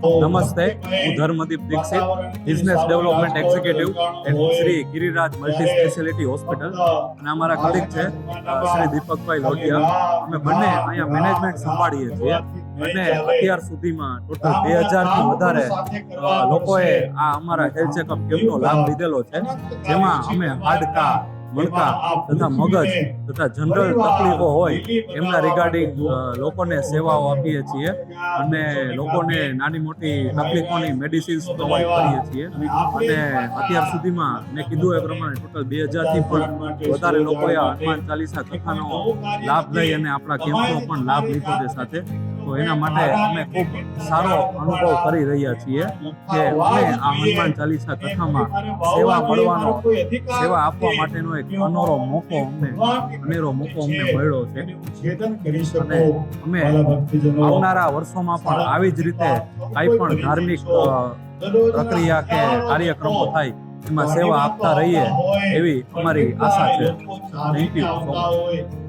નમસ્તે, હું Dharmdeep Dixit, business development executive at Shri Giriraj multi speciality hospital. અને અમારા કલીગ છે શ્રી દીપકભાઈ લોઢિયા. અમે બંને અહીંયા મેનેજમેન્ટ સંભાળીએ છીએ અને અત્યાર સુધીમાં ટોટલ 2000થી વધારે લોકોએ આ અમારા હેલ્થ ચેકઅપ કેમ્પનો લાભ લીધેલો છે, જેમાં અમે હાડકા, મણકા તથા મગજ તથા જનરલ તકલીફો હોય એમના રિગાર્ડિંગ લોકોને સેવાઓ આપીએ છીએ અને લોકોને નાની મોટી તકલીફોની મેડિસિન્સ પ્રોવાઈડ કરીએ છીએ. અને અત્યાર સુધીમાં મેં કીધું એ પ્રમાણે ટોટલ 2000થી પણ વધારે લોકોએ હનુમાન ચાલીસા કથાનો લાભ લઈ અને આપણા કેમ્પનો પણ લાભ લીધો છે સાથે. તો એના માટે અમે ખૂબ સારો અનુભવ કરી રહ્યા છીએ કે અમે આ હનુમાન ચાલીસા કથામાં સેવા આપવા માટેનો એક અનેરો મોકો અમને મળ્યો છે. અને અમે આવનારા વર્ષોમાં પણ આવી જ રીતે કાંઈ પણ ધાર્મિક પ્રક્રિયા કે કાર્યક્રમો થાય એમાં સેવા આપતા રહીએ એવી અમારી આશા છે. Thank you so much.